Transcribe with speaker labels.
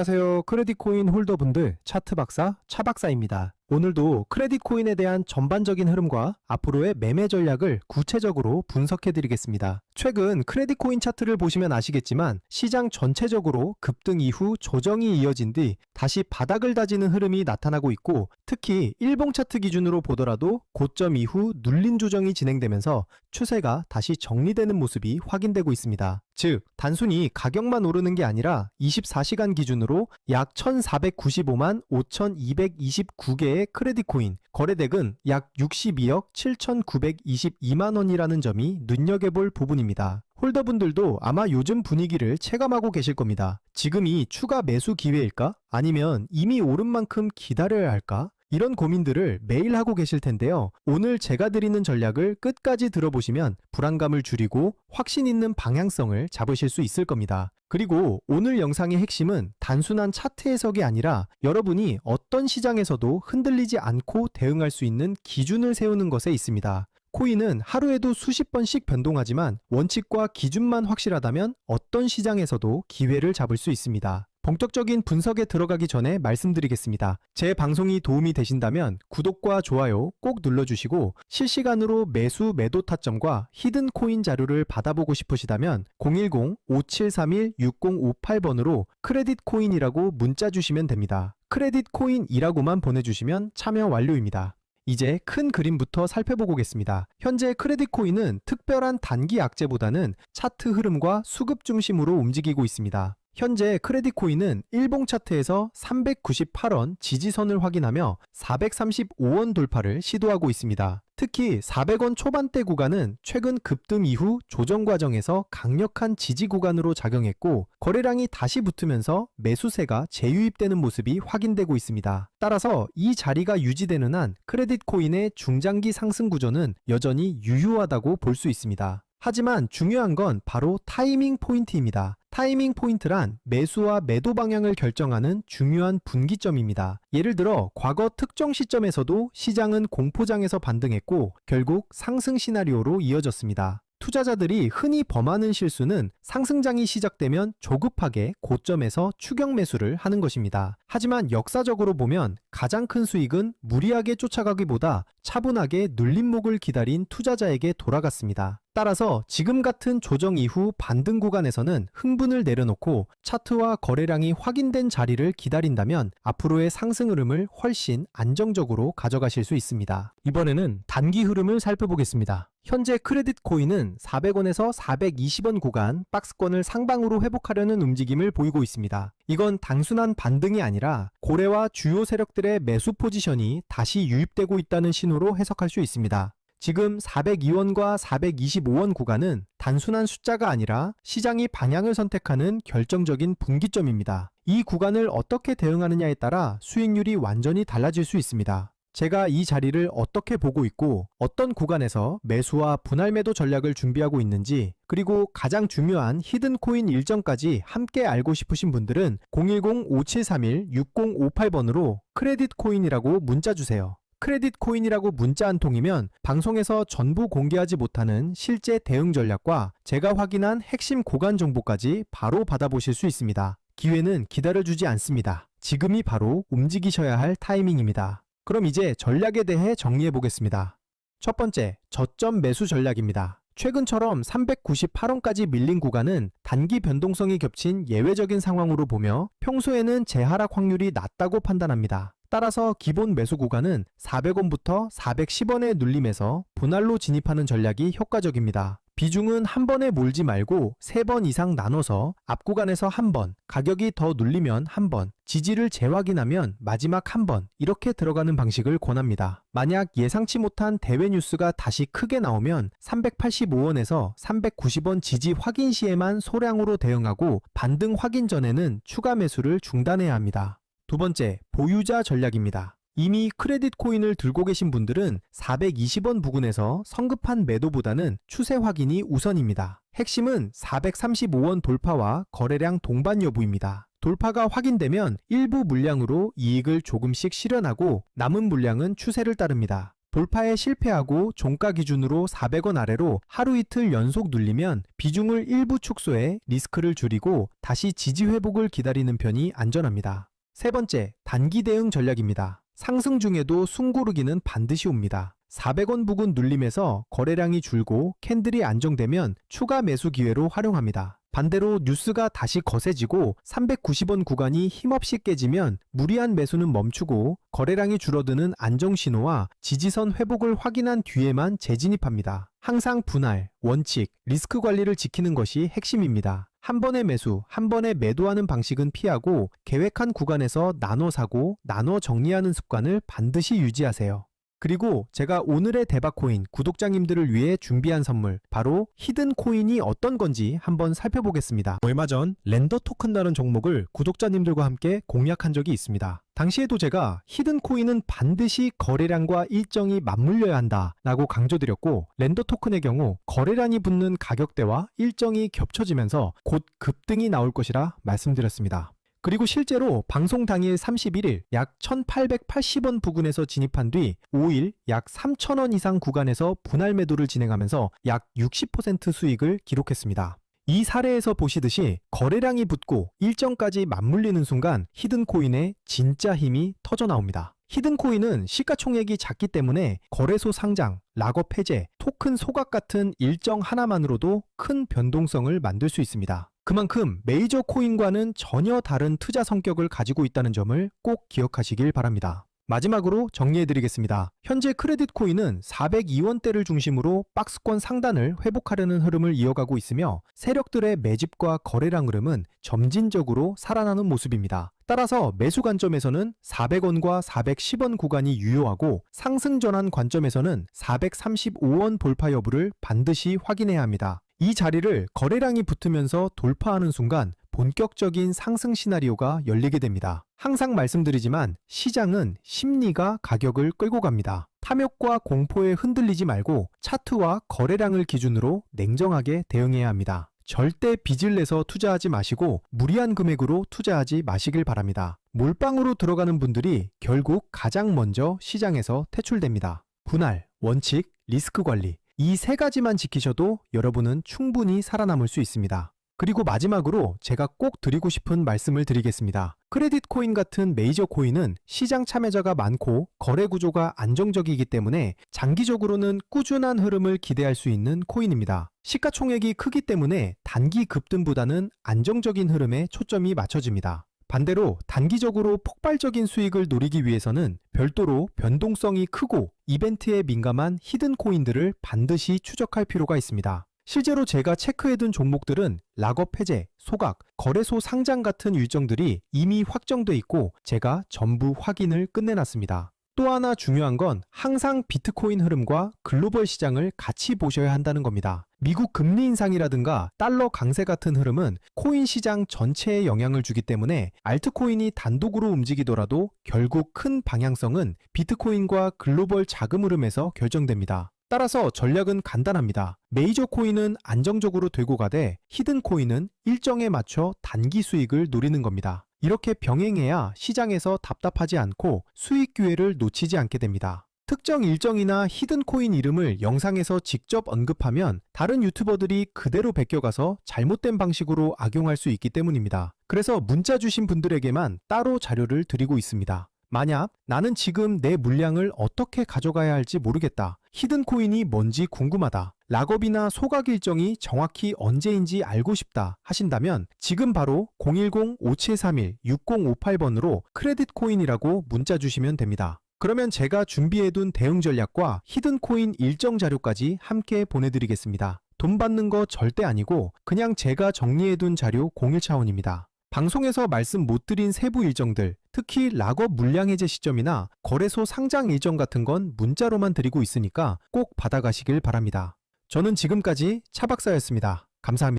Speaker 1: 안녕하세요. 크레딧코인 홀더분들, 차트 박사, 차 박사입니다. 오늘도 크레딧코인에 대한 전반적인 흐름과 앞으로의 매매 전략을 구체적으로 분석해 드리겠습니다. 최근 크레딧코인 차트를 보시면 아시겠지만 시장 전체적으로 급등 이후 조정이 이어진 뒤 다시 바닥을 다지는 흐름이 나타나고 있고, 특히 일봉 차트 기준으로 보더라도 고점 이후 눌린 조정이 진행되면서 추세가 다시 정리되는 모습이 확인되고 있습니다. 즉, 단순히 가격만 오르는 게 아니라 24시간 기준으로 약 1495만 5229개의 크레딧코인, 거래액은 약 62억 7922만 원이라는 점이 눈여겨볼 부분입니다. 홀더분들도 아마 요즘 분위기를 체감하고 계실 겁니다. 지금이 추가 매수 기회일까? 아니면 이미 오른 만큼 기다려야 할까? 이런 고민들을 매일 하고 계실 텐데요. 오늘 제가 드리는 전략을 끝까지 들어보시면 불안감을 줄이고 확신 있는 방향성을 잡으실 수 있을 겁니다. 그리고 오늘 영상의 핵심은 단순한 차트 해석이 아니라 여러분이 어떤 시장에서도 흔들리지 않고 대응할 수 있는 기준을 세우는 것에 있습니다. 코인은 하루에도 수십 번씩 변동하지만 원칙과 기준만 확실하다면 어떤 시장에서도 기회를 잡을 수 있습니다. 본격적인 분석에 들어가기 전에 말씀드리겠습니다. 제 방송이 도움이 되신다면 구독과 좋아요 꼭 눌러주시고, 실시간으로 매수 매도 타점과 히든 코인 자료를 받아보고 싶으시다면 010-5731-6058번으로 크레딧 코인이라고 문자 주시면 됩니다. 크레딧 코인이라고만 보내주시면 참여 완료입니다. 이제 큰 그림부터 살펴보겠습니다. 현재 크레딧 코인은 특별한 단기 악재보다는 차트 흐름과 수급 중심으로 움직이고 있습니다. 현재 크레딧 코인은 일봉 차트에서 398원 지지선을 확인하며 435원 돌파를 시도하고 있습니다. 특히 400원 초반대 구간은 최근 급등 이후 조정 과정에서 강력한 지지 구간으로 작용했고, 거래량이 다시 붙으면서 매수세가 재유입되는 모습이 확인되고 있습니다. 따라서 이 자리가 유지되는 한 크레딧 코인의 중장기 상승 구조는 여전히 유효하다고 볼 수 있습니다. 하지만 중요한 건 바로 타이밍 포인트입니다. 타이밍 포인트란 매수와 매도 방향을 결정하는 중요한 분기점입니다. 예를 들어 과거 특정 시점에서도 시장은 공포장에서 반등했고 결국 상승 시나리오로 이어졌습니다. 투자자들이 흔히 범하는 실수는 상승장이 시작되면 조급하게 고점에서 추격 매수를 하는 것입니다. 하지만 역사적으로 보면 가장 큰 수익은 무리하게 쫓아가기보다 차분하게 눌림목을 기다린 투자자에게 돌아갔습니다. 따라서 지금 같은 조정 이후 반등 구간에서는 흥분을 내려놓고 차트와 거래량이 확인된 자리를 기다린다면 앞으로의 상승 흐름을 훨씬 안정적으로 가져가실 수 있습니다. 이번에는 단기 흐름을 살펴보겠습니다. 현재 크레딧 코인은 400원에서 420원 구간 박스권을 상방으로 회복하려는 움직임을 보이고 있습니다. 이건 단순한 반등이 아니라 고래와 주요 세력들의 매수 포지션이 다시 유입되고 있다는 신호로 해석할 수 있습니다. 지금 402원과 425원 구간은 단순한 숫자가 아니라 시장이 방향을 선택하는 결정적인 분기점입니다. 이 구간을 어떻게 대응하느냐에 따라 수익률이 완전히 달라질 수 있습니다. 제가 이 자리를 어떻게 보고 있고 어떤 구간에서 매수와 분할 매도 전략을 준비하고 있는지, 그리고 가장 중요한 히든 코인 일정까지 함께 알고 싶으신 분들은 010-5731-6058번으로 크레딧 코인이라고 문자 주세요. 크레딧 코인이라고 문자 한 통이면 방송에서 전부 공개하지 못하는 실제 대응 전략과 제가 확인한 핵심 고간 정보까지 바로 받아보실 수 있습니다. 기회는 기다려주지 않습니다. 지금이 바로 움직이셔야 할 타이밍입니다. 그럼 이제 전략에 대해 정리해 보겠습니다. 첫 번째, 저점 매수 전략입니다. 최근처럼 398원까지 밀린 구간은 단기 변동성이 겹친 예외적인 상황으로 보며 평소에는 재하락 확률이 낮다고 판단합니다. 따라서 기본 매수 구간은 400원부터 410원의 눌림에서 분할로 진입하는 전략이 효과적입니다. 비중은 한 번에 몰지 말고 3번 이상 나눠서 앞 구간에서 한 번, 가격이 더 눌리면 한 번, 지지를 재확인하면 마지막 한 번, 이렇게 들어가는 방식을 권합니다. 만약 예상치 못한 대외 뉴스가 다시 크게 나오면 385원에서 390원 지지 확인 시에만 소량으로 대응하고 반등 확인 전에는 추가 매수를 중단해야 합니다. 두 번째, 보유자 전략입니다. 이미 크레딧 코인을 들고 계신 분들은 420원 부근에서 성급한 매도보다는 추세 확인이 우선입니다. 핵심은 435원 돌파와 거래량 동반 여부입니다. 돌파가 확인되면 일부 물량으로 이익을 조금씩 실현하고 남은 물량은 추세를 따릅니다. 돌파에 실패하고 종가 기준으로 400원 아래로 하루 이틀 연속 눌리면 비중을 일부 축소해 리스크를 줄이고 다시 지지 회복을 기다리는 편이 안전합니다. 세 번째, 단기 대응 전략입니다. 상승 중에도 숨고르기는 반드시 옵니다. 400원 부근 눌림에서 거래량이 줄고 캔들이 안정되면 추가 매수 기회로 활용합니다. 반대로 뉴스가 다시 거세지고 390원 구간이 힘없이 깨지면 무리한 매수는 멈추고 거래량이 줄어드는 안정신호와 지지선 회복을 확인한 뒤에만 재진입합니다. 항상 분할, 원칙, 리스크 관리를 지키는 것이 핵심입니다. 한 번의 매수, 한 번에 매도하는 방식은 피하고 계획한 구간에서 나눠 사고 나눠 정리하는 습관을 반드시 유지하세요. 그리고 제가 오늘의 대박코인 구독자님들을 위해 준비한 선물, 바로 히든 코인이 어떤 건지 한번 살펴보겠습니다. 얼마 전 렌더 토큰이라는 종목을 구독자님들과 함께 공략한 적이 있습니다. 당시에도 제가 히든 코인은 반드시 거래량과 일정이 맞물려야 한다 라고 강조드렸고, 렌더 토큰의 경우 거래량이 붙는 가격대와 일정이 겹쳐지면서 곧 급등이 나올 것이라 말씀드렸습니다. 그리고 실제로 방송 당일 31일 약 1880원 부근에서 진입한 뒤 5일 약 3000원 이상 구간에서 분할 매도를 진행하면서 약 60% 수익을 기록했습니다. 이 사례에서 보시듯이 거래량이 붙고 일정까지 맞물리는 순간 히든코인의 진짜 힘이 터져나옵니다. 히든코인은 시가총액이 작기 때문에 거래소 상장, 락업 해제, 토큰 소각 같은 일정 하나만으로도 큰 변동성을 만들 수 있습니다. 그만큼 메이저 코인과는 전혀 다른 투자 성격을 가지고 있다는 점을 꼭 기억하시길 바랍니다. 마지막으로 정리해드리겠습니다. 현재 크레딧 코인은 402원대를 중심으로 박스권 상단을 회복하려는 흐름을 이어가고 있으며 세력들의 매집과 거래량 흐름은 점진적으로 살아나는 모습입니다. 따라서 매수 관점에서는 400원과 410원 구간이 유효하고 상승 전환 관점에서는 435원 돌파 여부를 반드시 확인해야 합니다. 이 자리를 거래량이 붙으면서 돌파하는 순간 본격적인 상승 시나리오가 열리게 됩니다. 항상 말씀드리지만 시장은 심리가 가격을 끌고 갑니다. 탐욕과 공포에 흔들리지 말고 차트와 거래량을 기준으로 냉정하게 대응해야 합니다. 절대 빚을 내서 투자하지 마시고 무리한 금액으로 투자하지 마시길 바랍니다. 몰빵으로 들어가는 분들이 결국 가장 먼저 시장에서 퇴출됩니다. 분할, 원칙, 리스크 관리, 이 세 가지만 지키셔도 여러분은 충분히 살아남을 수 있습니다. 그리고 마지막으로 제가 꼭 드리고 싶은 말씀을 드리겠습니다. 크레딧 코인 같은 메이저 코인은 시장 참여자가 많고 거래 구조가 안정적이기 때문에 장기적으로는 꾸준한 흐름을 기대할 수 있는 코인입니다. 시가총액이 크기 때문에 단기 급등보다는 안정적인 흐름에 초점이 맞춰집니다. 반대로 단기적으로 폭발적인 수익을 노리기 위해서는 별도로 변동성이 크고 이벤트에 민감한 히든 코인들을 반드시 추적할 필요가 있습니다. 실제로 제가 체크해둔 종목들은 락업 해제, 소각, 거래소 상장 같은 일정들이 이미 확정돼 있고 제가 전부 확인을 끝내놨습니다. 또 하나 중요한 건 항상 비트코인 흐름과 글로벌 시장을 같이 보셔야 한다는 겁니다. 미국 금리 인상이라든가 달러 강세 같은 흐름은 코인 시장 전체에 영향을 주기 때문에 알트코인이 단독으로 움직이더라도 결국 큰 방향성은 비트코인과 글로벌 자금 흐름에서 결정됩니다. 따라서 전략은 간단합니다. 메이저 코인은 안정적으로 들고 가되 히든 코인은 일정에 맞춰 단기 수익을 노리는 겁니다. 이렇게 병행해야 시장에서 답답하지 않고 수익 기회를 놓치지 않게 됩니다. 특정 일정이나 히든 코인 이름을 영상에서 직접 언급하면 다른 유튜버들이 그대로 베껴가서 잘못된 방식으로 악용할 수 있기 때문입니다. 그래서 문자 주신 분들에게만 따로 자료를 드리고 있습니다. 만약 나는 지금 내 물량을 어떻게 가져가야 할지 모르겠다. 히든 코인이 뭔지 궁금하다. 락업이나 소각 일정이 정확히 언제인지 알고 싶다 하신다면 지금 바로 010-5731-6058번으로 크레딧 코인이라고 문자 주시면 됩니다. 그러면 제가 준비해둔 대응 전략과 히든 코인 일정 자료까지 함께 보내드리겠습니다. 돈 받는 거 절대 아니고 그냥 제가 정리해둔 자료 공유 차원입니다. 방송에서 말씀 못 드린 세부 일정들, 특히 락업 물량 해제 시점이나 거래소 상장 일정 같은 건 문자로만 드리고 있으니까 꼭 받아가시길 바랍니다. 저는 지금까지 차박사였습니다. 감사합니다.